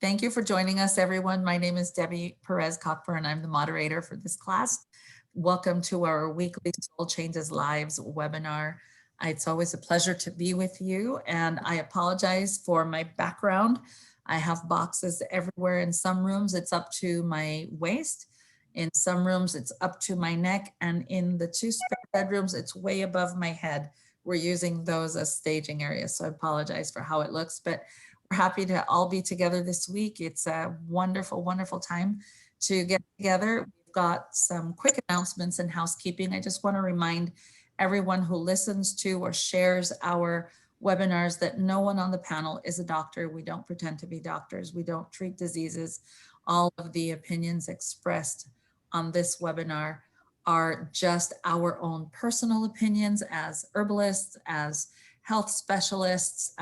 Thank you for joining us, everyone. My name is Debbie Perez Cockburn. I'm the moderator for this class. Welcome to our weekly Soul Changes Lives webinar. It's always a pleasure to be with you, and I apologize for my background. I have boxes everywhere. In some rooms, it's up to my waist. In some rooms, it's up to my neck, and in the two spare bedrooms, it's way above my head. We're using those as staging areas, so I apologize for how it looks, but we're happy to all be together this week. It's a wonderful, wonderful time to get together. We've got some quick announcements and housekeeping. I just want to remind everyone who listens to or shares our webinars that no one on the panel is a doctor. We don't pretend to be doctors. We don't treat diseases. All of the opinions expressed on this webinar are just our own personal opinions as herbalists, as health specialists,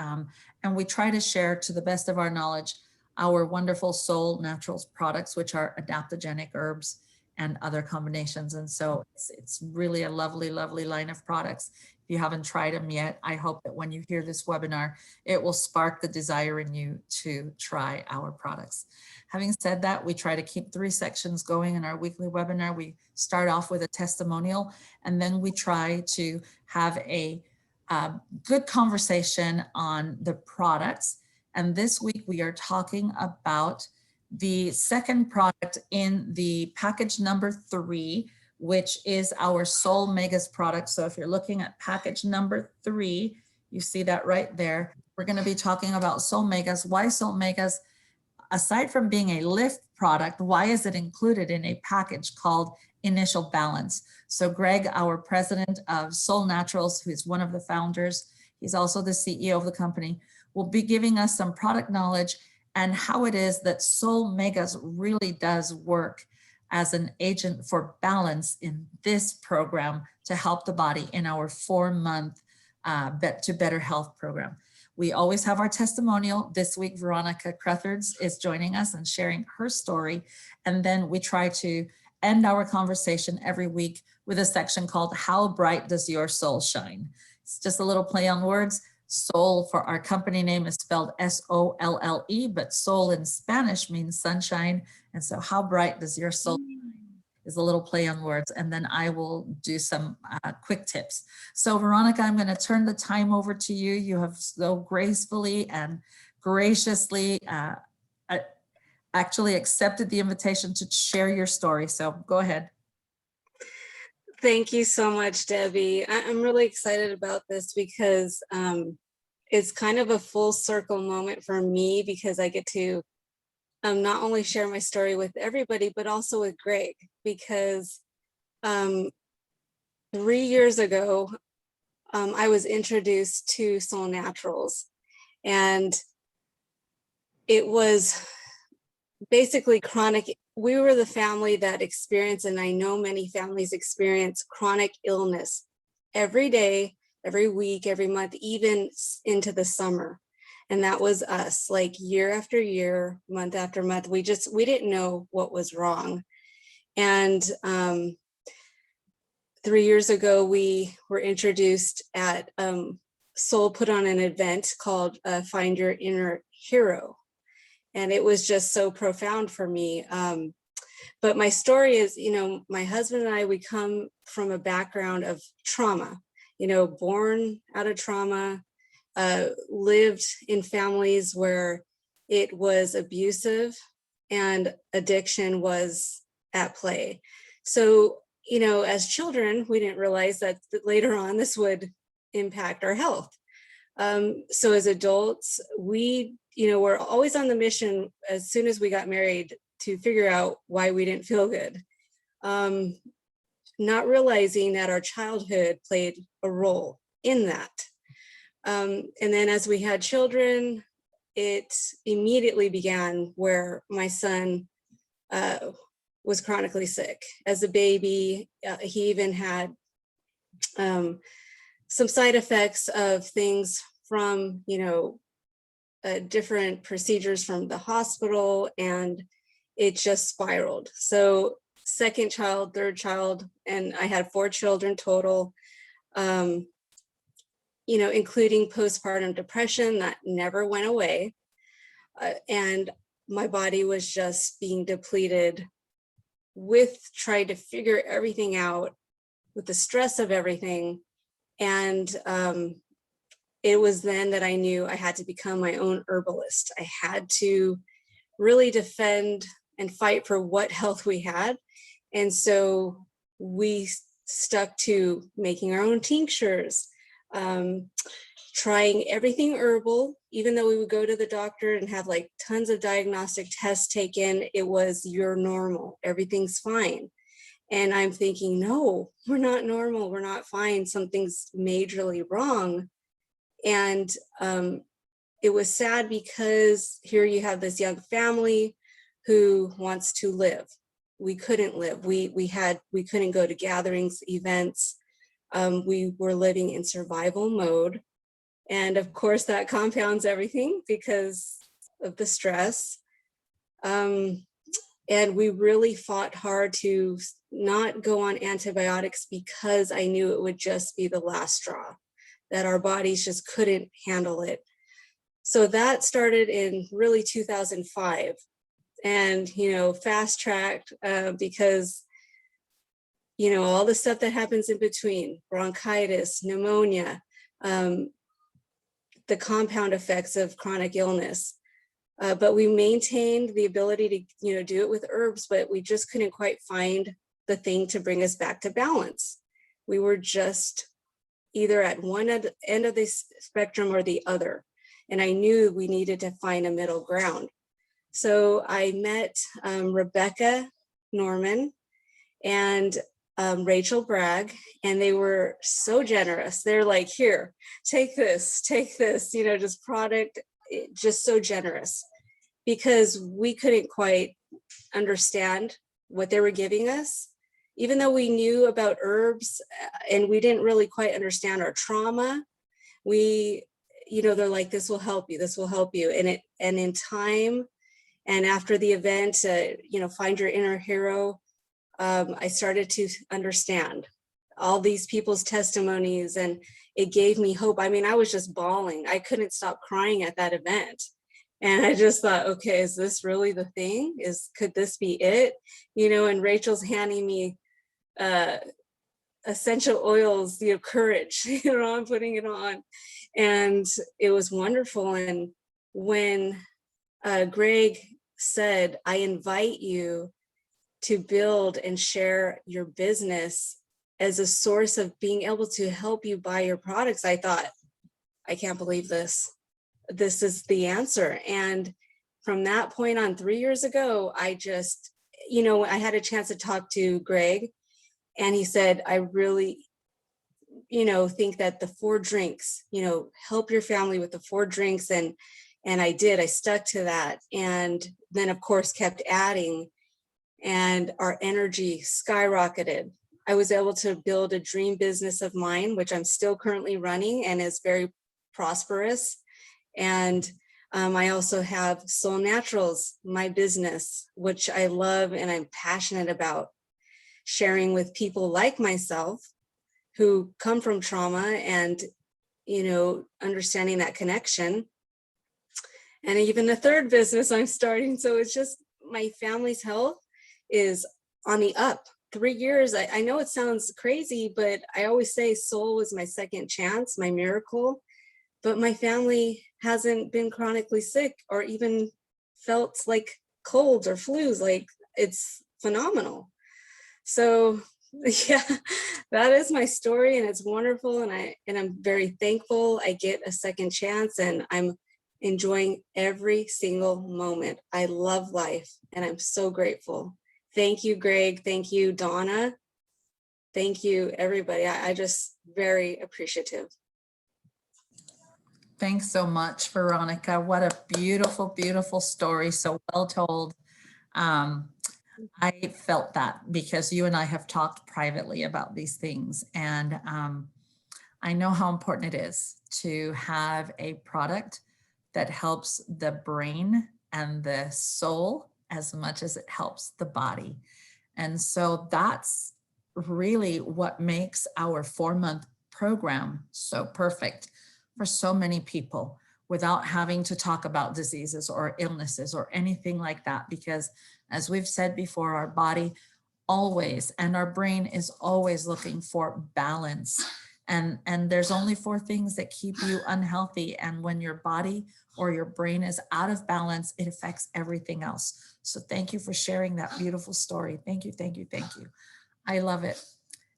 and we try to share, to the best of our knowledge, our wonderful Solle Naturals products, which are adaptogenic herbs and other combinations. And so it's really a lovely, lovely line of products. If you haven't tried them yet, I hope that when you hear this webinar, it will spark the desire in you to try our products. Having said that, we try to keep 3 sections going in our weekly webinar. We start off with a testimonial, and then we try to have a good conversation on the products. And this week we are talking about the second product in the package number 3, which is our SolleMegas product. So if you're looking at package number 3, you see that right there. We're going to be talking about SolleMegas. Why SolleMegas? Aside from being a lift product, why is it included in a package called Initial Balance? So Greg, our president of Solle Naturals, who is one of the founders, he's also the CEO of the company, will be giving us some product knowledge and how it is that SolleMegas really does work as an agent for balance in this program to help the body in our 4-month to Better Health program. We always have our testimonial. This week, Veronica Cruthards is joining us and sharing her story. And then we try to end our conversation every week with a section called How Bright Does Your Soul Shine? It's just a little play on words. Soul for our company name is spelled S-O-L-L-E, but soul in Spanish means sunshine. And so how bright does your soul shine is a little play on words. And then I will do some quick tips. So Veronica, I'm going to turn the time over to you. You have so gracefully and graciously actually accepted the invitation to share your story. So go ahead. Thank you so much, Debbie. I'm really excited about this because it's kind of a full circle moment for me, because I get to not only share my story with everybody, but also with Greg, because 3 years ago, I was introduced to Solle Naturals, and it was basically chronic. We were the family that experienced, and I know many families experience, chronic illness every day, every week, every month, even into the summer. And that was us, like year after year, month after month. We didn't know what was wrong. And 3 years ago, we were introduced at Solle put on an event called Find Your Inner Hero. And it was just so profound for me. But my story is, my husband and I, we come from a background of trauma, born out of trauma, lived in families where it was abusive and addiction was at play. So, as children, we didn't realize that later on this would impact our health. So as adults, we we're always on the mission as soon as we got married to figure out why we didn't feel good. Not realizing that our childhood played a role in that. And then as we had children, it immediately began where my son was chronically sick. As a baby, he even had some side effects of things from, different procedures from the hospital, and it just spiraled. So second child, third child, and I had 4 children total, including postpartum depression that never went away. And my body was just being depleted with trying to figure everything out, with the stress of everything. And it was then that I knew I had to become my own herbalist. I had to really defend and fight for what health we had. And so we stuck to making our own tinctures, trying everything herbal. Even though we would go to the doctor and have like tons of diagnostic tests taken, it was, you're normal, everything's fine. And I'm thinking, no, we're not normal, we're not fine, something's majorly wrong. And it was sad because here you have this young family who wants to live. We couldn't live. We couldn't go to gatherings, events. We were living in survival mode. And of course that compounds everything because of the stress. And we really fought hard to not go on antibiotics because I knew it would just be the last straw, that our bodies just couldn't handle it. So that started in really 2005. And, fast tracked because, all the stuff that happens in between, bronchitis, pneumonia, the compound effects of chronic illness. But we maintained the ability to, do it with herbs, but we just couldn't quite find the thing to bring us back to balance. We were just either at one end of the spectrum or the other. And I knew we needed to find a middle ground. So I met Rebecca Norman and Rachel Bragg, and they were so generous. They're like, here, take this, just product, just so generous, because we couldn't quite understand what they were giving us, even though we knew about herbs and we didn't really quite understand our trauma. They're like, this will help you, and in time, and after the event, find your inner hero, I started to understand all these people's testimonies, and it gave me hope. I mean, I was just bawling. I couldn't stop crying at that event. And I just thought, okay, is this really the thing? Could this be it? And Rachel's handing me essential oils, courage, I'm putting it on. And it was wonderful. And when Greg said, I invite you to build and share your business as a source of being able to help you buy your products, I thought, I can't believe this. This is the answer. And from that point on, 3 years ago, I just, I had a chance to talk to Greg, and he said, I really, think that the 4 drinks, help your family with the 4 drinks. And I did, I stuck to that. And then of course kept adding, and our energy skyrocketed. I was able to build a dream business of mine, which I'm still currently running and is very prosperous. And I also have Solle Naturals, my business, which I love and I'm passionate about sharing with people like myself who come from trauma and, understanding that connection. And even the 3rd business I'm starting. So it's just, my family's health is on the up. 3 years, I know it sounds crazy, but I always say Solle was my second chance, my miracle. But my family hasn't been chronically sick or even felt like colds or flus. Like, it's phenomenal. So yeah, that is my story, and it's wonderful. And I'm very thankful I get a second chance, and I'm enjoying every single moment. I love life, and I'm so grateful. Thank you, Greg. Thank you, Donna. Thank you, everybody. I just very appreciative. Thanks so much, Veronica. What a beautiful, beautiful story. So well told. I felt that because you and I have talked privately about these things. And I know how important it is to have a product that helps the brain and the soul as much as it helps the body. And so that's really what makes our 4-month program so perfect for so many people. without having to talk about diseases or illnesses or anything like that. Because as we've said before, our body always and our brain is always looking for balance. And there's only four things that keep you unhealthy. And when your body or your brain is out of balance, it affects everything else. So thank you for sharing that beautiful story. Thank you, thank you, thank you. I love it.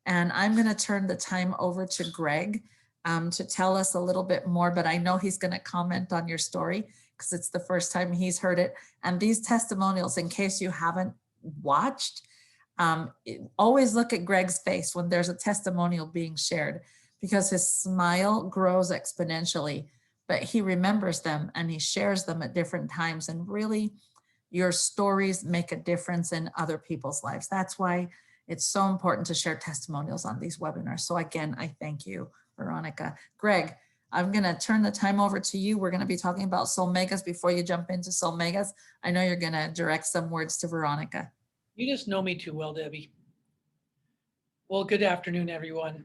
And I'm going to turn the time over to Greg to tell us a little bit more, but I know he's going to comment on your story because it's the first time he's heard it. And these testimonials, in case you haven't watched, always look at Greg's face when there's a testimonial being shared, because his smile grows exponentially, but he remembers them and he shares them at different times. And really, your stories make a difference in other people's lives. That's why it's so important to share testimonials on these webinars. So again, I thank you, Veronica. Greg, I'm going to turn the time over to you. We're going to be talking about SolleMegas. Before you jump into SolleMegas, I know you're going to direct some words to Veronica. You just know me too well, Debbie. Well, good afternoon, everyone.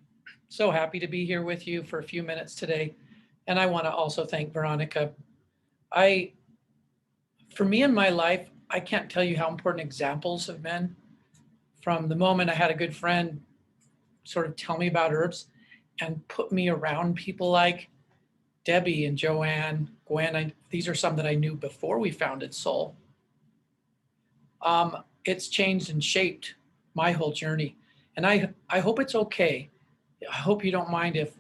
So happy to be here with you for a few minutes today. And I want to also thank Veronica. For me in my life, I can't tell you how important examples have been. From the moment I had a good friend sort of tell me about herbs and put me around people like Debbie and Joanne, Gwen. These are some that I knew before we founded Solle. It's changed and shaped my whole journey. And I hope it's okay. I hope you don't mind if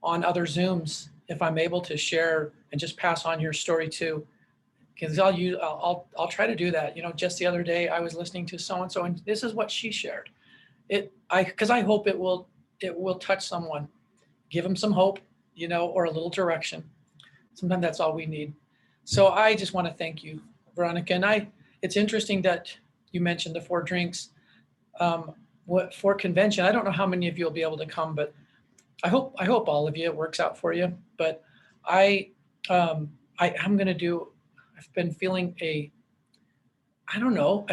on other Zooms, if I'm able to share and just pass on your story too, because I'll try to do that. You know, just the other day I was listening to so-and-so and this is what she shared. Because I hope it will touch someone, give them some hope, you know, or a little direction. Sometimes that's all we need. So I just want to thank you, Veronica. And it's interesting that you mentioned the 4 drinks. For convention, I don't know how many of you will be able to come, but I hope all of you, it works out for you. But I'm going to do, I've been feeling a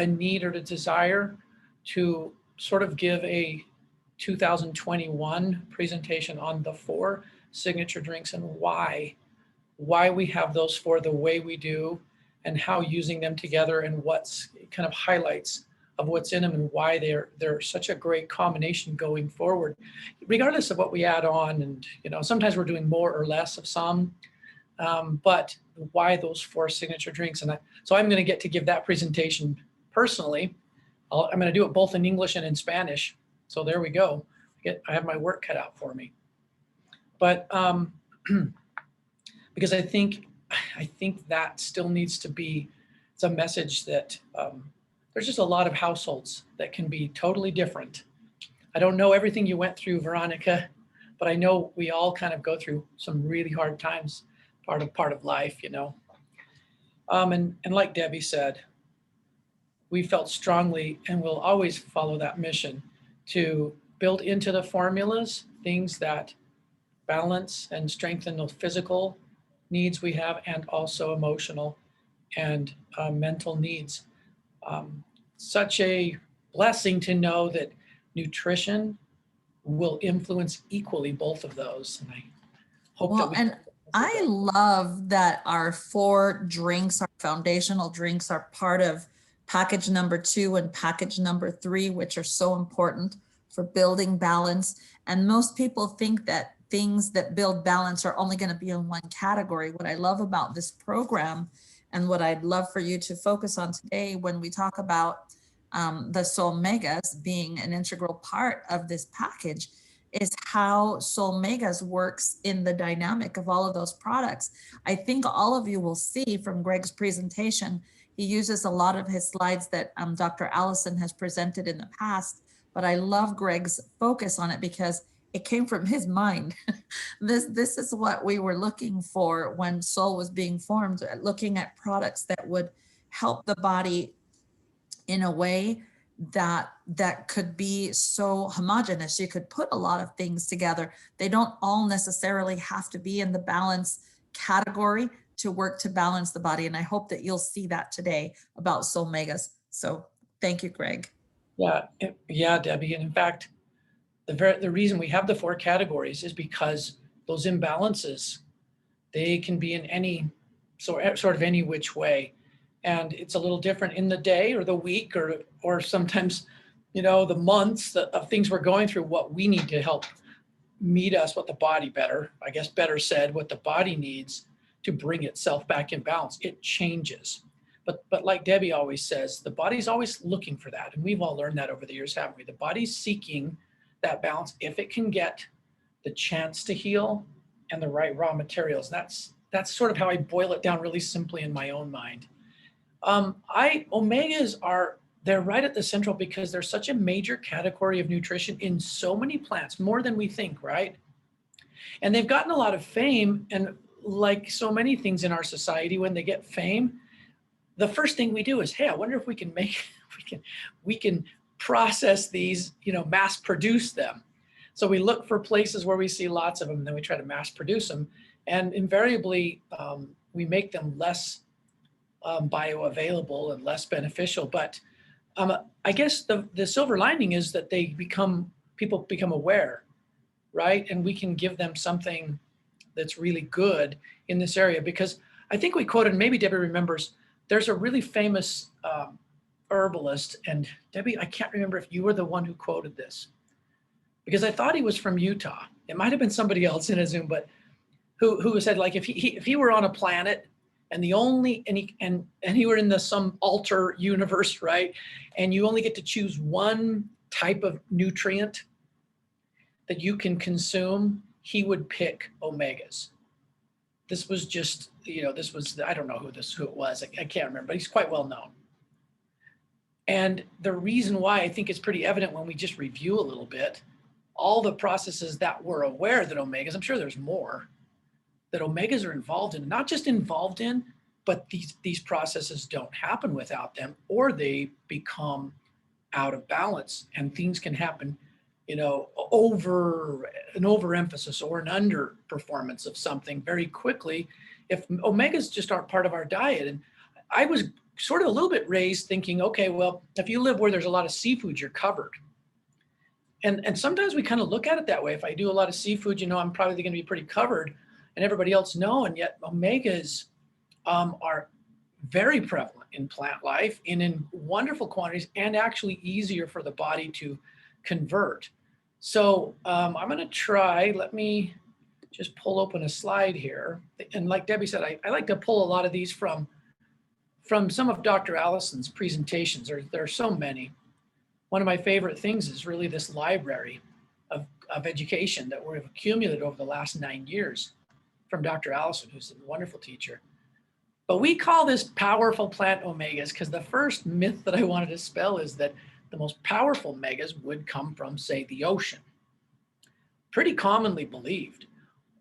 need or a desire to sort of give a 2021 presentation on the 4 signature drinks and why we have those 4 the way we do, and how using them together and what's kind of highlights of what's in them and why they're such a great combination going forward, regardless of what we add on. And, you know, sometimes we're doing more or less of some, but why those 4 signature drinks. And so I'm going to give that presentation personally. I'm going to do it both in English and in Spanish. So there we go. I have my work cut out for me. But because I think that still needs to be, it's a message that there's just a lot of households that can be totally different. I don't know everything you went through, Veronica, but I know we all kind of go through some really hard times, part of life, you know. And like Debbie said, we felt strongly and will always follow that mission to build into the formulas things that balance and strengthen the physical needs we have, and also emotional and mental needs. Such a blessing to know that nutrition will influence equally both of those. And I hope that and I love that our 4 drinks, our foundational drinks, are part of package number 2 and package number 3, which are so important for building balance. And most people think that things that build balance are only going to be in one category. What I love about this program, and what I'd love for you to focus on today when we talk about the SolleMegas being an integral part of this package, is how SolleMegas works in the dynamic of all of those products. I think all of you will see from Greg's presentation, he uses a lot of his slides that Dr. Allison has presented in the past, but I love Greg's focus on it because it came from his mind. This is what we were looking for when Solle was being formed, looking at products that would help the body in a way that could be so homogeneous. You could put a lot of things together. They don't all necessarily have to be in the balance category to work to balance the body. And I hope that you'll see that today about SolleMegas. So thank you, Greg. Yeah, Debbie. And in fact, the reason we have the 4 categories is because those imbalances They can be in any sort of any which way. And it's a little different in the day or the week or sometimes, the months of things we're going through, what we need to help meet us, what the body better said, what the body needs to bring itself back in balance. It changes. But like Debbie always says, the body's always looking for that. And we've all learned that over the years, haven't we? The body's seeking that balance if it can get the chance to heal and the right raw materials. That's sort of how I boil it down really simply in my own mind. Omegas they're right at the central because they're such a major category of nutrition in so many plants, more than we think, right? And they've gotten a lot of fame, and like so many things in our society, when they get fame, the first thing we do is, hey, I wonder if we can process these, mass produce them. So we look for places where we see lots of them, and then we try to mass produce them. And invariably, we make them less bioavailable and less beneficial. But I guess the silver lining is that people become aware, right? And we can give them something that's really good in this area. Because I think we quoted, maybe Debbie remembers, there's a really famous herbalist. And Debbie, I can't remember if you were the one who quoted this, because I thought he was from Utah. It might have been somebody else in a Zoom, but who said, like, if he were on a planet and he were in some alter universe, right? And you only get to choose one type of nutrient that you can consume, he would pick omegas. This was just, I don't know who it was. I can't remember, but he's quite well known. And the reason why I think it's pretty evident when we just review a little bit, all the processes that we're aware that omegas, I'm sure there's more, that omegas are involved in, not just involved in, but these processes don't happen without them, or they become out of balance, and things can happen, over an overemphasis or an underperformance of something very quickly if omegas just aren't part of our diet. And I was sort of a little bit raised thinking, okay, well, if you live where there's a lot of seafood, you're covered. And sometimes we kind of look at it that way. If I do a lot of seafood, I'm probably going to be pretty covered, and everybody else no. And yet omegas are very prevalent in plant life and in wonderful quantities, and actually easier for the body to convert. So I'm going to try, let me just pull open a slide here. And like Debbie said, I like to pull a lot of these from some of Dr. Allison's presentations. There are so many. One of my favorite things is really this library of education that we've accumulated over the last 9 years from Dr. Allison, who's a wonderful teacher. But we call this powerful plant omegas because the first myth that I wanted to dispel is that the most powerful omegas would come from, say, the ocean. Pretty commonly believed.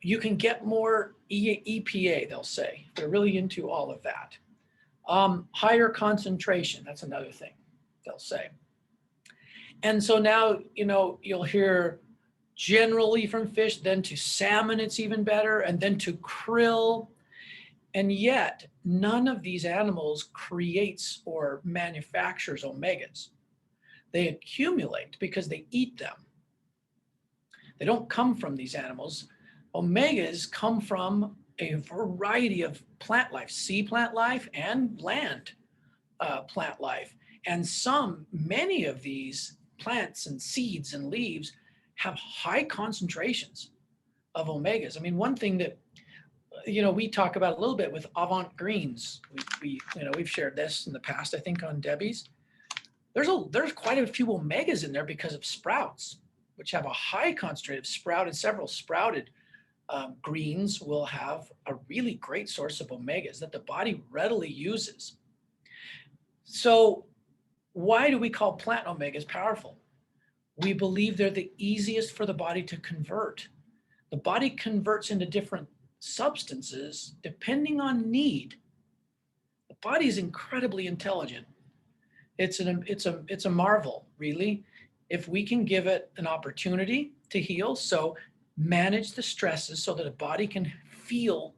You can get more EPA, they'll say. They're really into all of that. Higher concentration, that's another thing they'll say. And so now, you'll hear generally from fish, then to salmon, it's even better, and then to krill. And yet, none of these animals creates or manufactures omegas. They accumulate because they eat them. They don't come from these animals. Omegas come from a variety of plant life, sea plant life and land plant life. And many of these plants and seeds and leaves have high concentrations of omegas. I mean, one thing that we talk about a little bit with Avant Greens. We've shared this in the past, I think, on Debbie's. There's quite a few omegas in there because of sprouts, which have a high concentration of several sprouted greens will have a really great source of omegas that the body readily uses. So why do we call plant omegas powerful? We believe they're the easiest for the body to convert. The body converts into different substances depending on need. The body is incredibly intelligent. It's a marvel, really, if we can give it an opportunity to heal. So manage the stresses so that the body can feel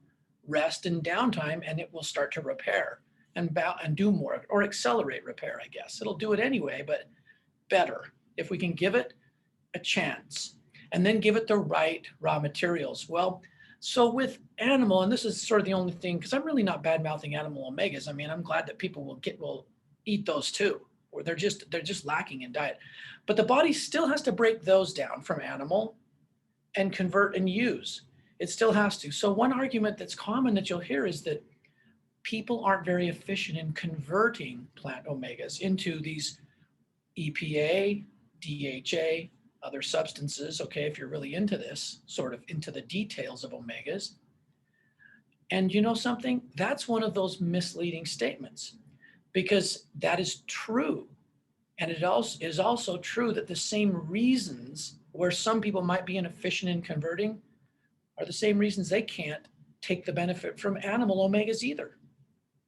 rest and downtime, and it will start to repair and do more of it, or accelerate repair, I guess. It'll do it anyway, but better if we can give it a chance and then give it the right raw materials. Well, So with animal, and this is sort of the only thing, because I'm really not bad mouthing animal omegas. I mean, I'm glad that people will eat those too, or they're just lacking in diet. But the body still has to break those down from animal and convert and use. It still has to. So one argument that's common that you'll hear is that people aren't very efficient in converting plant omegas into these EPA, DHA, other substances, okay, if you're really into this, sort of into the details of omegas. And you know something? That's one of those misleading statements, because that is true. And it also is also true that the same reasons where some people might be inefficient in converting are the same reasons they can't take the benefit from animal omegas either.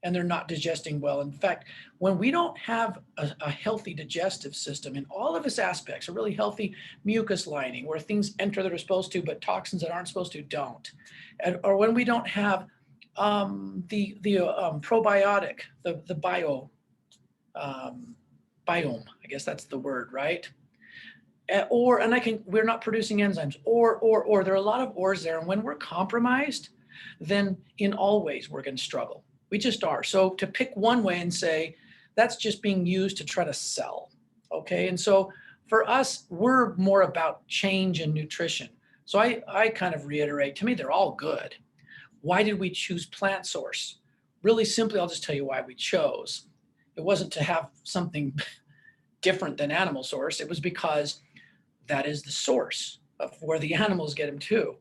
And they're not digesting well. In fact, when we don't have a healthy digestive system in all of its aspects, a really healthy mucus lining where things enter that are supposed to, but toxins that aren't supposed to don't, or when we don't have the probiotic, the biome, I guess that's the word, right? We're not producing enzymes, or there are a lot of ors there. And when we're compromised, then in all ways we're going to struggle. We just are. So to pick one way and say, that's just being used to try to sell. Okay. And so for us, we're more about change in nutrition. So I kind of reiterate, to me, they're all good. Why did we choose plant source? Really simply, I'll just tell you why we chose. It wasn't to have something different than animal source. It was because that is the source of where the animals get them too.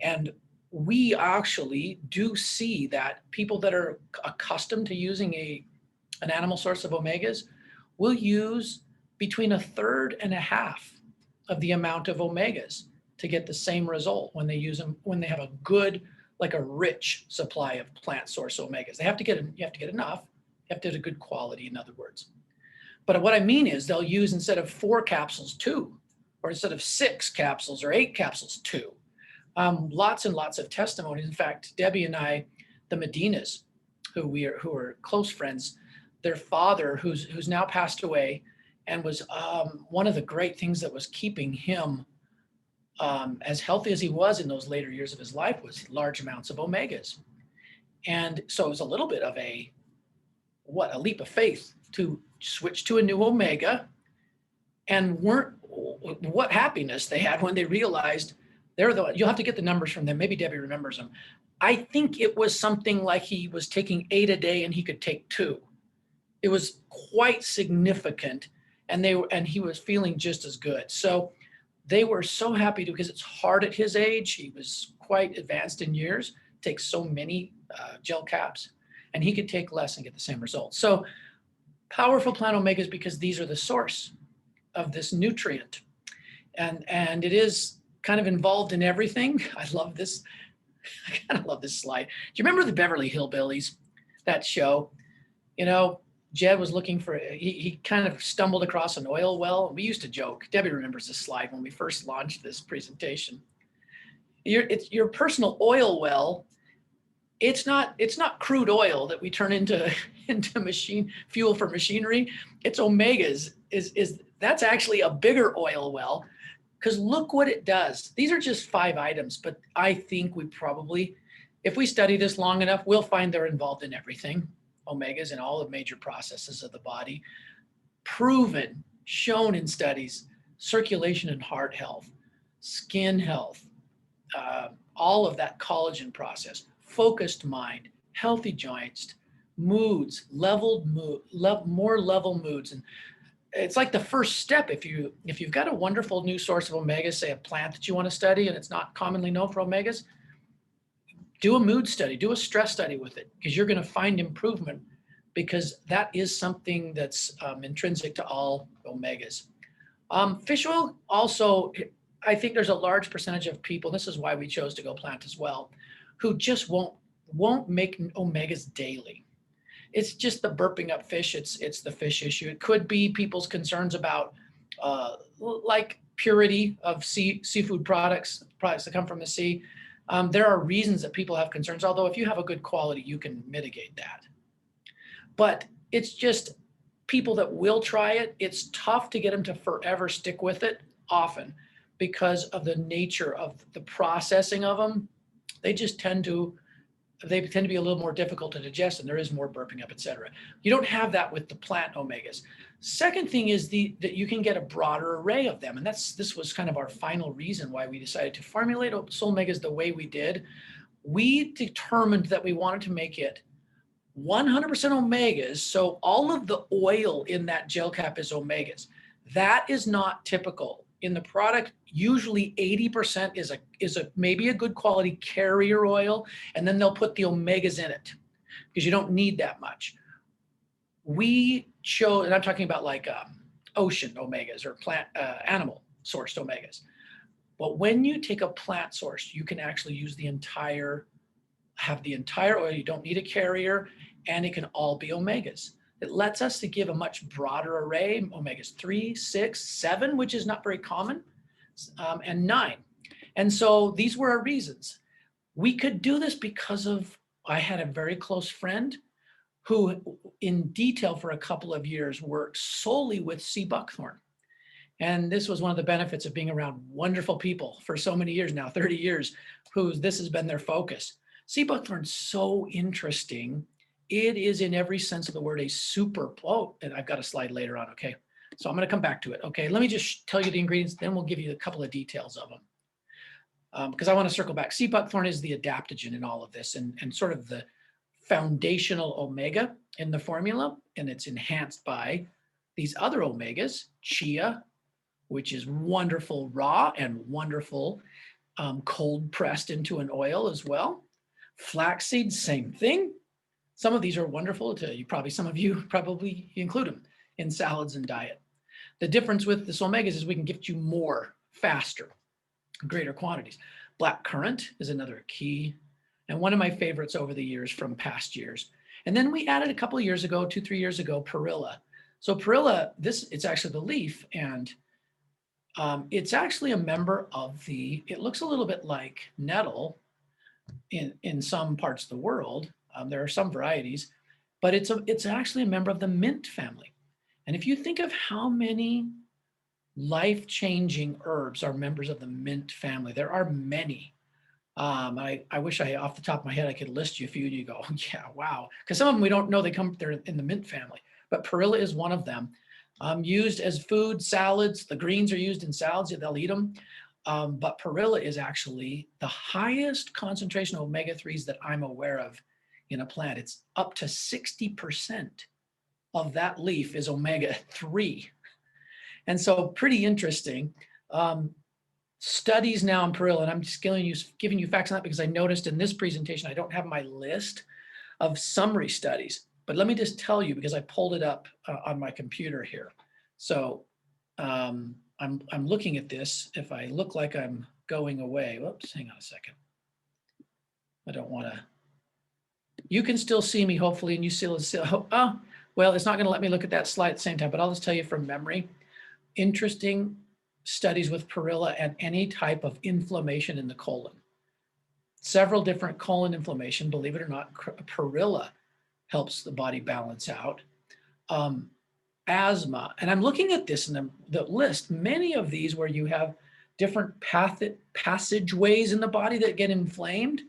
And we actually do see that people that are accustomed to using an animal source of omegas will use between 1/3 and 1/2 of the amount of omegas to get the same result when they use them, when they have a good, like a rich supply of plant source omegas. You have to get enough, you have to get a good quality, in other words. But what I mean is they'll use, instead of 4 capsules, 2, or instead of 6 capsules or 8 capsules, 2. Lots and lots of testimonies. In fact, Debbie and I, the Medinas, who are close friends, their father, who's now passed away, and was one of the great things that was keeping him as healthy as he was in those later years of his life was large amounts of omegas. And so it was a little bit of a leap of faith to switch to a new omega, and what happiness they had when they realized you'll have to get the numbers from them. Maybe Debbie remembers them. I think it was something like he was taking 8 a day and he could take 2. It was quite significant, and he was feeling just as good. So they were so happy because it's hard at his age. He was quite advanced in years, takes so many gel caps, and he could take less and get the same results. So powerful plant omegas, because these are the source of this nutrient. And it is kind of involved in everything. I love this. I kind of love this slide. Do you remember the Beverly Hillbillies, that show? You know, Jed was looking for, he kind of stumbled across an oil well. We used to joke, Debbie remembers this slide when we first launched this presentation. It's your personal oil well. It's not crude oil that we turn into machine fuel for machinery. It's omegas. That's actually a bigger oil well, because look what it does. These are just 5 items, but I think we probably, if we study this long enough, we'll find they're involved in everything. Omegas in all the major processes of the body, proven, shown in studies, circulation and heart health, skin health, all of that collagen process, focused mind, healthy joints, moods, more level moods. And it's like the first step. If you've got a wonderful new source of omegas, say a plant that you want to study and it's not commonly known for omegas, do a mood study, do a stress study with it, because you're going to find improvement, because that is something that's intrinsic to all omegas. Fish oil also, I think there's a large percentage of people, this is why we chose to go plant as well, who just won't make omegas daily. It's just the burping up fish. It's the fish issue. It could be people's concerns about like purity of seafood products that come from the sea. There are reasons that people have concerns, although if you have a good quality, you can mitigate that. But it's just people that will try it. It's tough to get them to forever stick with it often, because of the nature of the processing of them. They just tend to be a little more difficult to digest, and there is more burping up, et cetera. You don't have that with the plant omegas. Second thing is that you can get a broader array of them. And this was kind of our final reason why we decided to formulate SolleMegas the way we did. We determined that we wanted to make it 100% omegas. So all of the oil in that gel cap is omegas. That is not typical. In the product, usually 80% is a maybe a good quality carrier oil, and then they'll put the omegas in it because you don't need that much. We chose, and I'm talking about like ocean omegas or plant animal sourced omegas. But when you take a plant source, you can actually use have the entire oil. You don't need a carrier, and it can all be omegas. It lets us to give a much broader array, omegas 3, 6, 7, which is not very common, and 9. And so these were our reasons. We could do this because I had a very close friend who in detail for a couple of years worked solely with sea buckthorn. And this was one of the benefits of being around wonderful people for so many years now, 30 years, this has been their focus. Sea buckthorn's so interesting. It is in every sense of the word a super, and I've got a slide later on, okay? So I'm gonna come back to it, okay? Let me just tell you the ingredients, then we'll give you a couple of details of them. Because I wanna circle back. Sea buckthorn is the adaptogen in all of this and sort of the foundational omega in the formula, and it's enhanced by these other omegas, chia, which is wonderful raw and wonderful cold pressed into an oil as well. Flaxseed, same thing. Some of these are wonderful some of you probably include them in salads and diet. The difference with the SolleMegas is we can gift you more faster, greater quantities. Black currant is another key, and one of my favorites over the years from past years. And then we added a couple of years ago, 2-3 years ago, perilla. So perilla, it's actually the leaf, and it's actually a member of it looks a little bit like nettle in some parts of the world. There are some varieties, but it's actually a member of the mint family. And if you think of how many life-changing herbs are members of the mint family, there are many. I wish off the top of my head, I could list you a few and you go, oh, yeah, wow. Because some of them we don't know they're in the mint family, but perilla is one of them. Used as food, salads. The greens are used in salads, they'll eat them. But perilla is actually the highest concentration of omega-3s that I'm aware of in a plant. It's up to 60% of that leaf is omega-3. And so pretty interesting. Studies now on perilla, and I'm just giving you facts on that because I noticed in this presentation, I don't have my list of summary studies, but let me just tell you because I pulled it up on my computer here. So I'm looking at this. If I look like I'm going away, whoops, hang on a second. I don't want to. You can still see me, hopefully, and you still, well, it's not going to let me look at that slide at the same time, but I'll just tell you from memory. Interesting studies with perilla and any type of inflammation in the colon. Several different colon inflammation, believe it or not, perilla helps the body balance out. Asthma, and I'm looking at this in the list, many of these where you have different passageways in the body that get inflamed,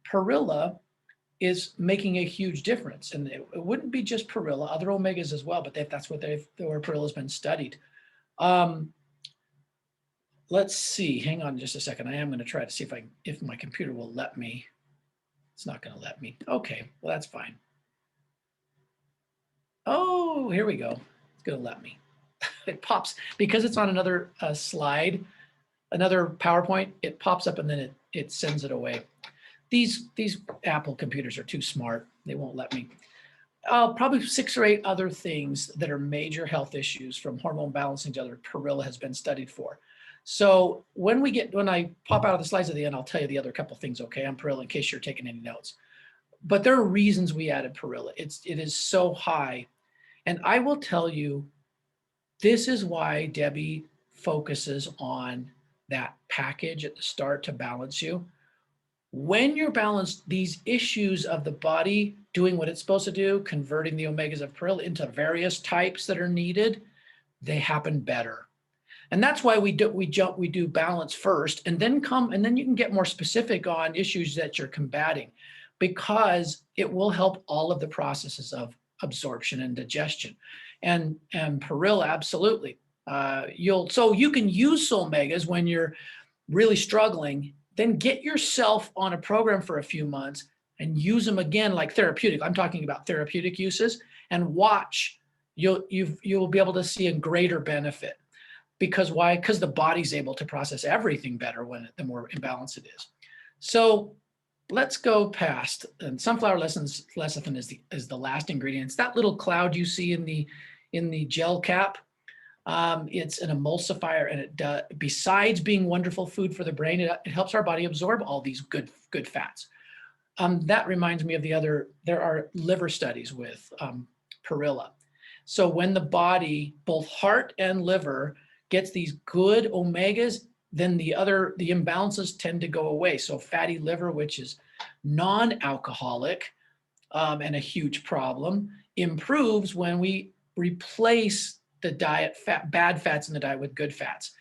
perilla is making a huge difference. And it wouldn't be just perilla, other omegas as well, but that's where perilla has been studied. Let's see, hang on just a second. I am going to try to see if my computer will let me. It's not going to let me. Okay, well, that's fine. Oh, here we go. It's going to let me. It pops, because it's on another slide, another PowerPoint, it pops up and then it sends it away. These Apple computers are too smart. They won't let me. Probably 6 or 8 other things that are major health issues, from hormone balancing to other, perilla has been studied for. So when I pop out of the slides at the end, I'll tell you the other couple things, okay, on perilla in case you're taking any notes. But there are reasons we added perilla. It is so high. And I will tell you, this is why Debbie focuses on that package at the start to balance you. When you're balanced, these issues of the body doing what it's supposed to do, converting the omegas of perilla into various types that are needed, they happen better. And that's why we do balance first, and then you can get more specific on issues that you're combating, because it will help all of the processes of absorption and digestion. And Peril, absolutely. So you can use SolleMegas when you're really struggling, then get yourself on a program for a few months and use them again like therapeutic. I'm talking about therapeutic uses, and watch. You'll be able to see a greater benefit. Because why? Because the body's able to process everything better when the more imbalanced it is. So let's go past. And sunflower lecithin is the last ingredient. It's that little cloud you see in the gel cap. It's an emulsifier, and besides being wonderful food for the brain, it helps our body absorb all these good fats. That reminds me of there are liver studies with Perilla. So when the body, both heart and liver, gets these good omegas, then the imbalances tend to go away. So fatty liver, which is non-alcoholic and a huge problem, improves when we replace the bad fats in the diet with good fats,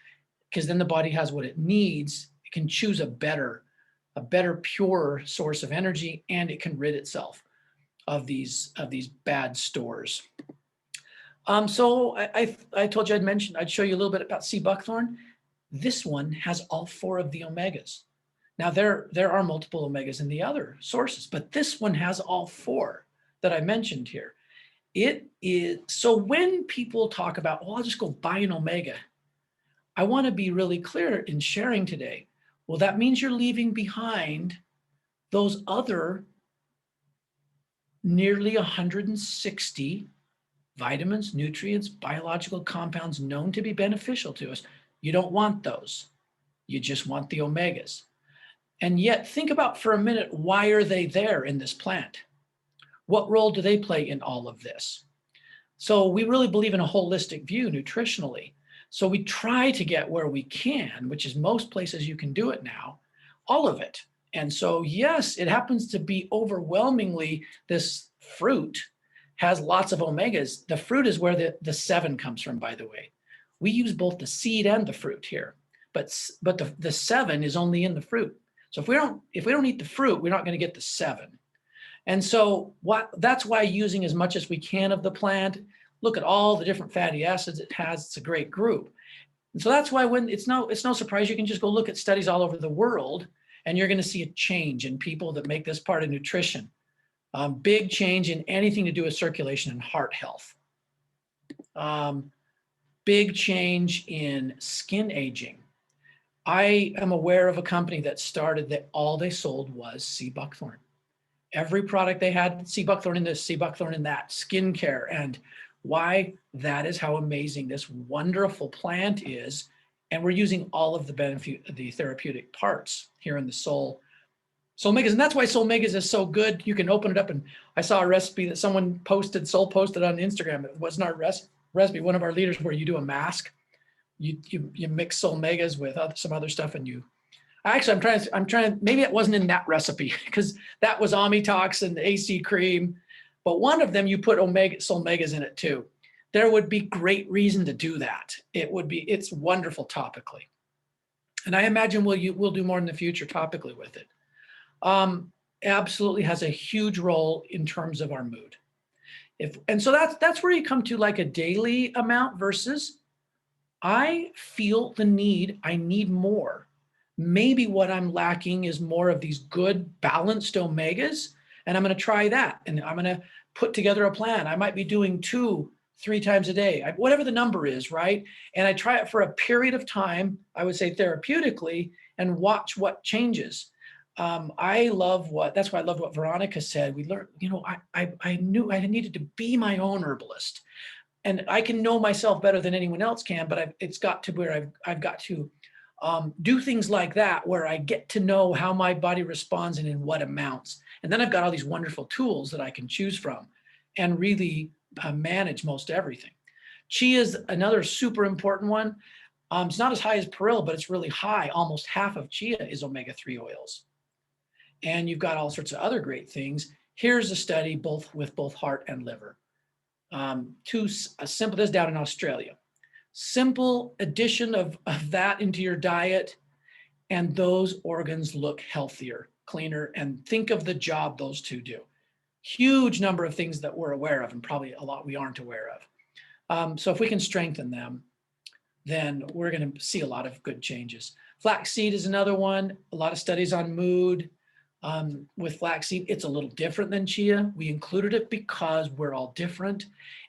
because then the body has what it needs. It can choose a better, pure source of energy, and it can rid itself of these bad stores. So I told you I'd show you a little bit about sea buckthorn. This one has all 4 of the omegas. Now there are multiple omegas in the other sources, but this one has all 4 that I mentioned here. It is, so when people talk about, oh, I'll just go buy an omega, I want to be really clear in sharing today. Well, that means you're leaving behind those other nearly 160 vitamins, nutrients, biological compounds known to be beneficial to us. You don't want those. You just want the omegas. And yet, think about for a minute, why are they there in this plant? What role do they play in all of this? So we really believe in a holistic view nutritionally. So we try to get where we can, which is most places you can do it now, all of it. And so, yes, it happens to be overwhelmingly this fruit has lots of omegas. The fruit is where the 7 comes from, by the way. We use both the seed and the fruit here, but the 7 is only in the fruit. So if we don't eat the fruit, we're not going to get the 7. And so that's why using as much as we can of the plant, look at all the different fatty acids it has. It's a great group. And so that's why when it's no surprise, you can just go look at studies all over the world, and you're going to see a change in people that make this part of nutrition. Big change in anything to do with circulation and heart health. Big change in skin aging. I am aware of a company that started that all they sold was sea buckthorn. Every product they had, sea buckthorn in this, sea buckthorn in that, skincare. And why? That is how amazing this wonderful plant is. And we're using all of the therapeutic parts here in the SolleMegas. And that's why SolleMegas is so good. You can open it up, and I saw a recipe that someone posted, Solle posted on Instagram. It wasn't our recipe, one of our leaders, where you do a mask. You mix SolleMegas with some other stuff, and I'm trying, maybe it wasn't in that recipe, because that was Omitox and the AC cream, but one of them you put SolleMegas in it too. There would be great reason to do that. It's wonderful topically. And I imagine we'll do more in the future topically with it. Absolutely has a huge role in terms of our mood. And so that's where you come to like a daily amount versus I feel the need, I need more. Maybe what I'm lacking is more of these good balanced omegas, and I'm going to try that. And I'm going to put together a plan. I might be doing 2-3 times a day, whatever the number is, right? And I try it for a period of time, I would say therapeutically, and watch what changes. That's why I loved what Veronica said. We learned, I knew I needed to be my own herbalist, and I can know myself better than anyone else can, but it's got to where I've got to do things like that, where I get to know how my body responds and in what amounts. And then I've got all these wonderful tools that I can choose from and really manage most everything. Chia is another super important one. It's not as high as Peril, but it's really high. Almost half of chia is omega-3 oils. And you've got all sorts of other great things. Here's a study with both heart and liver. Simple, this down in Australia. Simple addition of that into your diet, and those organs look healthier, cleaner, and think of the job those two do. Huge number of things that we're aware of, and probably a lot we aren't aware of. So if we can strengthen them, then we're going to see a lot of good changes. Flaxseed is another one. A lot of studies on mood with flaxseed. It's a little different than chia. We included it because we're all different,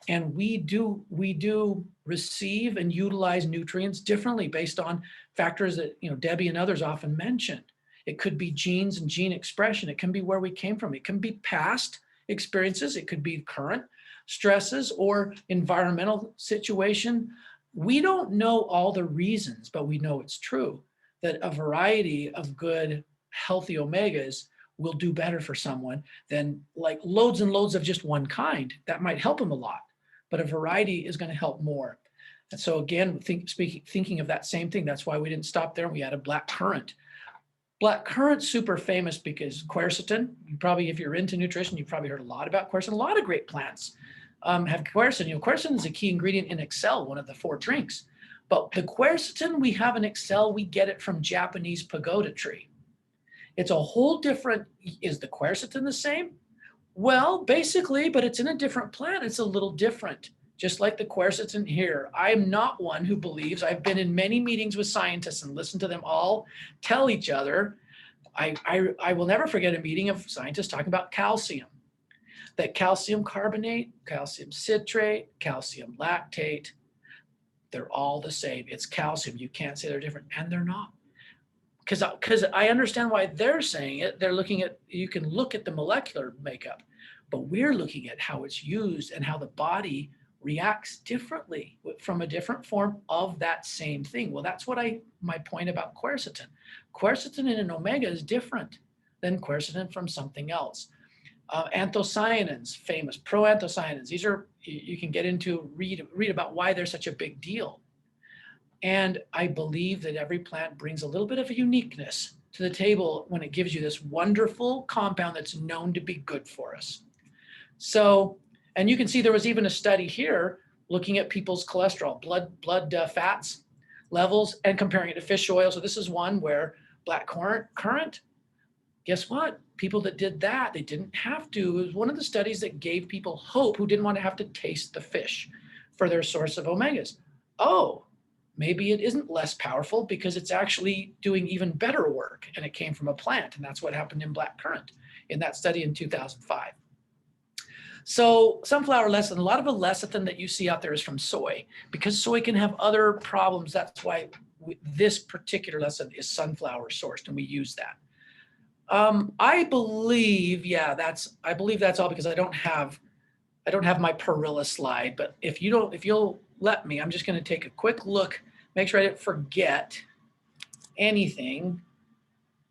and we do receive and utilize nutrients differently based on factors that Debbie and others often mention. It could be genes and gene expression. It can be where we came from. It can be past experiences. It could be current stresses or environmental situation. We don't know all the reasons, but we know it's true that a variety of good, healthy omegas will do better for someone than like loads and loads of just one kind. That might help them a lot, but a variety is going to help more. And so again, thinking of that same thing, that's why we didn't stop there. We added black currant. Black currant's super famous because quercetin, if you're into nutrition, you've probably heard a lot about quercetin. A lot of great plants have quercetin. Quercetin is a key ingredient in Excel, one of the 4 drinks. But the quercetin we have in Excel, we get it from Japanese pagoda tree. It's a whole different, is the quercetin the same? Well, basically, but it's in a different plant. It's a little different, just like the quercetin here. I'm not one who believes, I've been in many meetings with scientists and listened to them all tell each other. I will never forget a meeting of scientists talking about calcium, that calcium carbonate, calcium citrate, calcium lactate, they're all the same. It's calcium. You can't say they're different, and they're not. Because I understand why they're saying it. They're looking at, you can look at the molecular makeup, but we're looking at how it's used and how the body reacts differently from a different form of that same thing. Well, that's what my point about quercetin. Quercetin in an omega is different than quercetin from something else. Anthocyanins, famous proanthocyanins. These are, you can get into, read about why they're such a big deal. And I believe that every plant brings a little bit of a uniqueness to the table when it gives you this wonderful compound that's known to be good for us. So, and you can see there was even a study here looking at people's cholesterol, blood fats levels, and comparing it to fish oil. So this is one where black currant, guess what? People that did that, they didn't have to. It was one of the studies that gave people hope who didn't want to have to taste the fish for their source of omegas. Oh, maybe it isn't less powerful because it's actually doing even better work, and it came from a plant, and that's what happened in black currant in that study in 2005. So sunflower lecithin, a lot of the lecithin that you see out there is from soy, because soy can have other problems. That's why this particular lecithin is sunflower sourced, and we use that. I believe that's all, because I don't have my Perilla slide, but if you'll let me, I'm just going to take a quick look, make sure I didn't forget anything.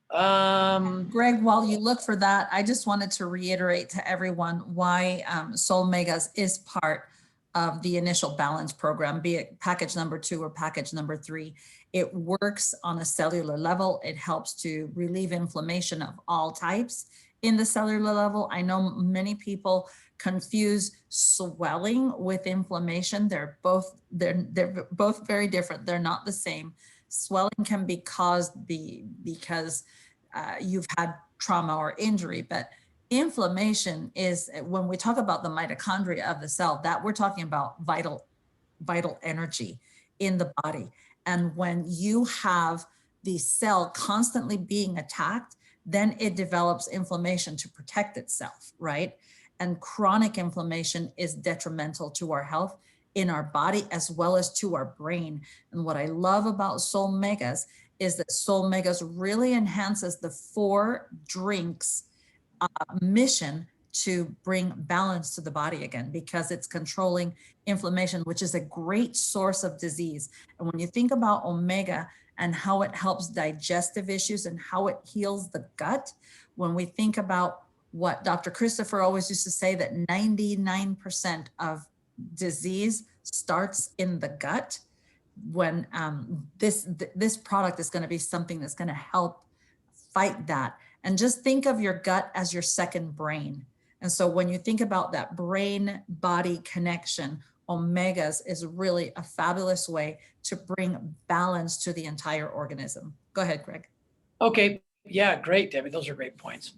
Greg, while you look for that, I just wanted to reiterate to everyone why SolleMegas is part of the initial balance program, be it package number 2 or package number 3. It works on a cellular level. It helps to relieve inflammation of all types in the cellular level. I know many people confuse swelling with inflammation. They're both very different. They're not the same. Swelling can be caused because you've had trauma or injury, but inflammation is, when we talk about the mitochondria of the cell, that we're talking about vital energy in the body. And when you have the cell constantly being attacked, then it develops inflammation to protect itself, right? And chronic inflammation is detrimental to our health in our body as well as to our brain. And what I love about SolleMegas is that SolleMegas really enhances the 4 drinks mission to bring balance to the body again, because it's controlling inflammation, which is a great source of disease. And when you think about omega and how it helps digestive issues and how it heals the gut, when we think about what Dr. Christopher always used to say, that 99% of disease starts in the gut, when this product is going to be something that's going to help fight that. And just think of your gut as your second brain. And so when you think about that brain body connection, omegas is really a fabulous way to bring balance to the entire organism. Go ahead, Greg. Okay, yeah, great, Debbie. Those are great points.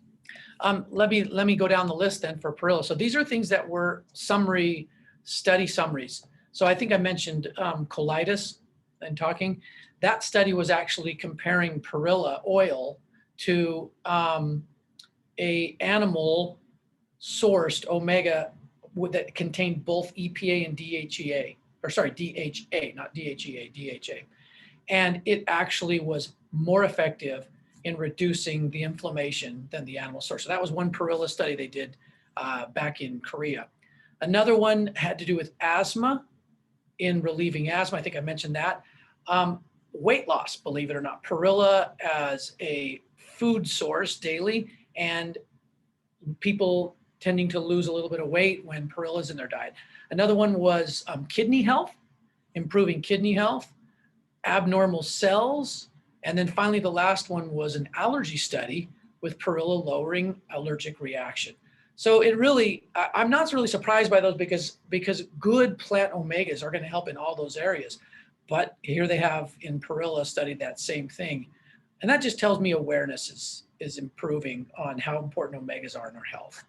Let me go down the list then for Perilla. So these are things that were study summaries. So I think I mentioned colitis in talking. That study was actually comparing Perilla oil to a animal sourced omega that contained both EPA and DHEA, or sorry, DHA, not DHEA, DHA. And it actually was more effective in reducing the inflammation than the animal source. So that was one Perilla study they did back in Korea. Another one had to do with asthma, in relieving asthma. I think I mentioned that. Weight loss, believe it or not. Perilla as a food source daily, and people tending to lose a little bit of weight when Perilla is in their diet. Another one was kidney health, improving kidney health, abnormal cells, and then finally the last one was an allergy study with Perilla lowering allergic reaction. So it really, I'm not really surprised by those because good plant omegas are going to help in all those areas. But here they have in Perilla studied that same thing. And that just tells me awareness is improving on how important omegas are in our health.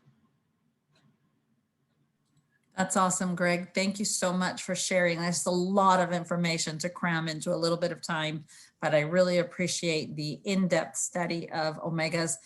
That's awesome, Greg. Thank you so much for sharing. There's a lot of information to cram into a little bit of time, but I really appreciate the in-depth study of omegas.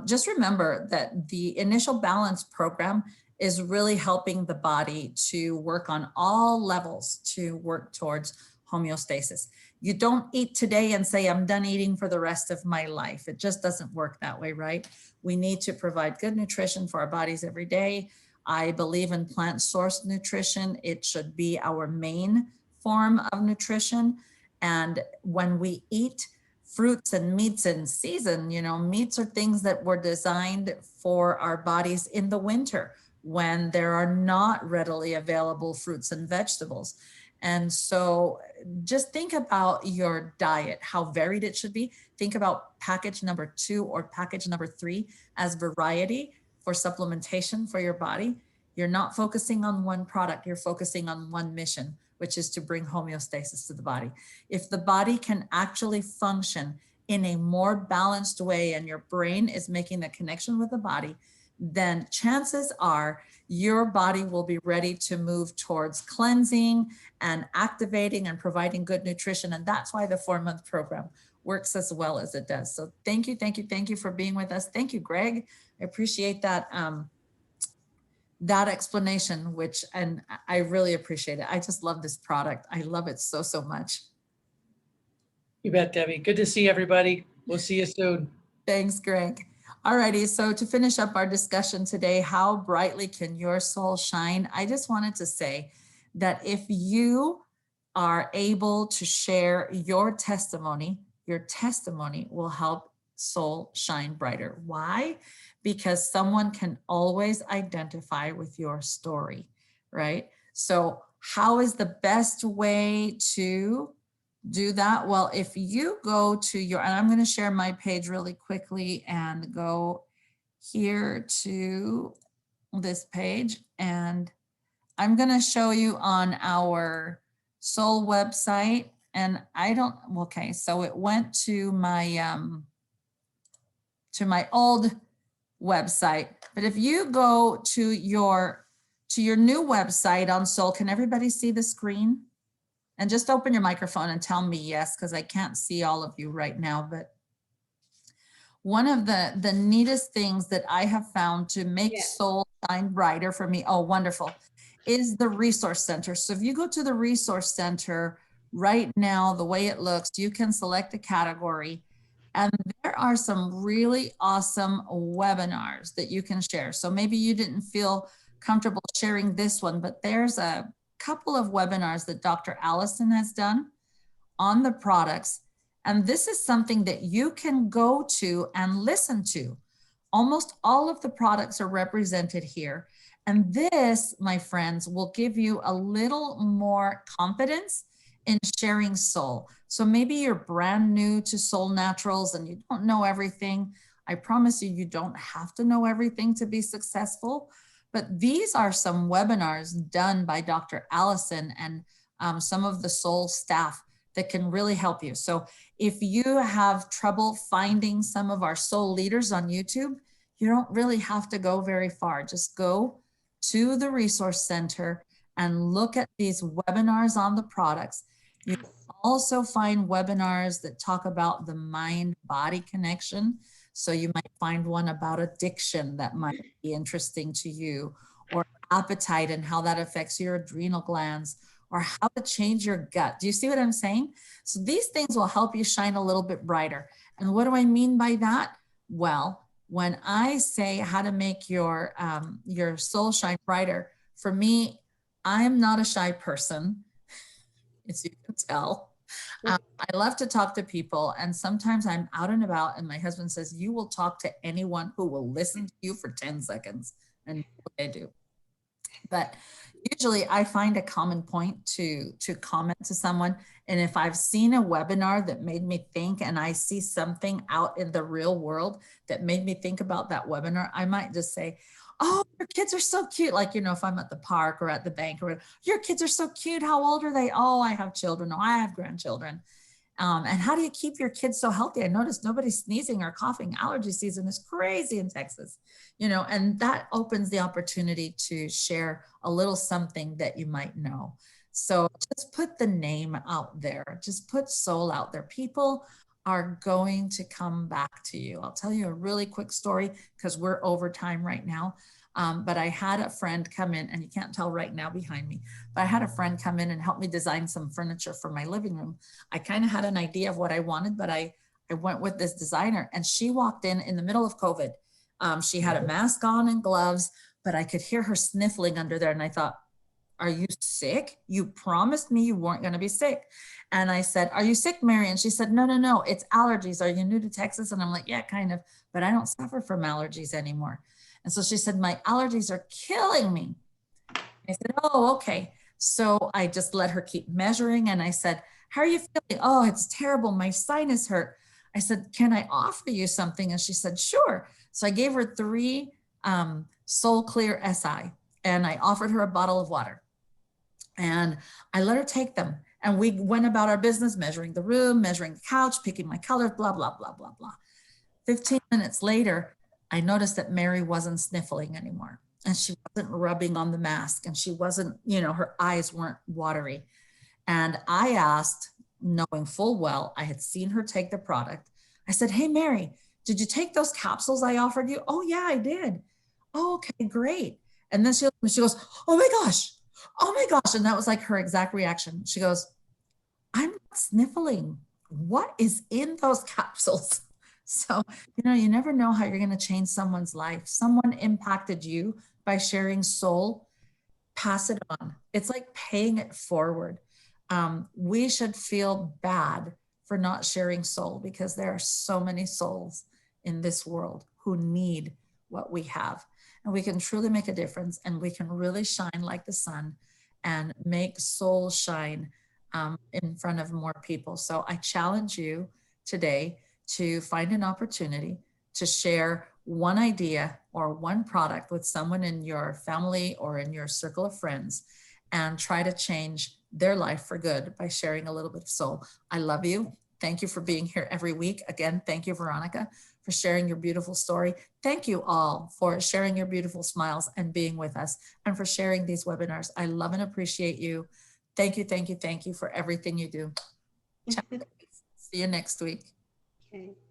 Just remember that the Initial Balance program is really helping the body to work on all levels to work towards homeostasis. You don't eat today and say, I'm done eating for the rest of my life. It just doesn't work that way, right? We need to provide good nutrition for our bodies every day. I believe in plant-sourced nutrition. It should be our main form of nutrition. And when we eat fruits and meats in season, you know, meats are things that were designed for our bodies in the winter when there are not readily available fruits and vegetables. And so just think about your diet, how varied it should be. Think about package number 2 or package number 3 as variety for supplementation for your body. You're not focusing on one product, you're focusing on one mission, which is to bring homeostasis to the body. If the body can actually function in a more balanced way and your brain is making the connection with the body, then chances are your body will be ready to move towards cleansing and activating and providing good nutrition. And that's why the 4-month program works as well as it does. So thank you for being with us. Thank you, Greg. I appreciate that that explanation, and I really appreciate it. I just love this product. I love it so, so much. You bet, Debbie. Good to see everybody. We'll see you soon. Thanks, Greg. Alrighty, so to finish up our discussion today, how brightly can your soul shine? I just wanted to say that if you are able to share your testimony will help soul shine brighter. Why? Because someone can always identify with your story, right? So how is the best way to do that? Well, if you go to and I'm going to share my page really quickly and go here to this page, and I'm going to show you on our Solle website. And okay, so it went to my old website. But if you go to your new website on Solle, can everybody see the screen? And just open your microphone and tell me yes, because I can't see all of you right now. But one of the neatest things that I have found to make soul shine brighter for me, oh, wonderful, is the resource center. So if you go to the resource center right now, the way it looks, you can select a category. And there are some really awesome webinars that you can share. So maybe you didn't feel comfortable sharing this one, but there's a couple of webinars that Dr. Allison has done on the products. And this is something that you can go to and listen to. Almost all of the products are represented here. And this, my friends, will give you a little more confidence in sharing Solle. So maybe you're brand new to Solle Naturals and you don't know everything. I promise you, you don't have to know everything to be successful. But these are some webinars done by Dr. Allison and some of the Solle staff that can really help you. So if you have trouble finding some of our Solle leaders on YouTube, you don't really have to go very far. Just go to the resource center and look at these webinars on the products. You can also find webinars that talk about the mind-body connection. So you might find one about addiction that might be interesting to you, or appetite and how that affects your adrenal glands, or how to change your gut. Do you see what I'm saying? So these things will help you shine a little bit brighter. And what do I mean by that? Well, when I say how to make your soul shine brighter, for me, I'm not a shy person, as you can tell. I love to talk to people, and sometimes I'm out and about and my husband says, you will talk to anyone who will listen to you for 10 seconds. And I do. But usually I find a common point to comment to someone. And if I've seen a webinar that made me think, and I see something out in the real world that made me think about that webinar, I might just say, oh, your kids are so cute. Like, you know, if I'm at the park or at the bank or whatever, your kids are so cute. How old are they? Oh, I have children. Oh, I have grandchildren. And how do you keep your kids so healthy? I noticed nobody's sneezing or coughing. Allergy season is crazy in Texas, you know, and that opens the opportunity to share a little something that you might know. So just put the name out there. Just put Solle out there. People are going to come back to you. I'll tell you a really quick story because we're over time right now. But I had a friend come in, and you can't tell right now behind me, but I had a friend come in and help me design some furniture for my living room. I kind of had an idea of what I wanted, but I went with this designer, and she walked in the middle of COVID. She had a mask on and gloves, but I could hear her sniffling under there. And I thought, are you sick? You promised me you weren't going to be sick. And I said, are you sick, Mary? And she said, no, no, no, it's allergies. Are you new to Texas? And I'm like, yeah, kind of, but I don't suffer from allergies anymore. And so she said, my allergies are killing me. I said, oh, okay. So I just let her keep measuring. And I said, how are you feeling? Oh, it's terrible. My sinus hurt. I said, can I offer you something? And she said, sure. So I gave her 3 Solle Clear SI, and I offered her a bottle of water. And I let her take them. And we went about our business, measuring the room, measuring the couch, picking my colors, blah, blah, blah, blah, blah. 15 minutes later, I noticed that Mary wasn't sniffling anymore. And she wasn't rubbing on the mask. And she wasn't, you know, her eyes weren't watery. And I asked, knowing full well, I had seen her take the product. I said, hey, Mary, did you take those capsules I offered you? Oh, yeah, I did. Oh, okay, great. And then she goes, oh my gosh. Oh my gosh. And that was like her exact reaction. She goes, I'm not sniffling. What is in those capsules? So, you know, you never know how you're going to change someone's life. Someone impacted you by sharing Solle, pass it on. It's like paying it forward. We should feel bad for not sharing Solle, because there are so many souls in this world who need what we have. And we can truly make a difference, and we can really shine like the sun and make Solle shine in front of more people. So I challenge you today to find an opportunity to share one idea or one product with someone in your family or in your circle of friends, and try to change their life for good by sharing a little bit of Solle. I love you. Thank you for being here every week. Again, thank you, Veronica, for sharing your beautiful story. Thank you all for sharing your beautiful smiles and being with us, and for sharing these webinars. I love and appreciate you. Thank you, thank you, thank you for everything you do. See you next week. Okay.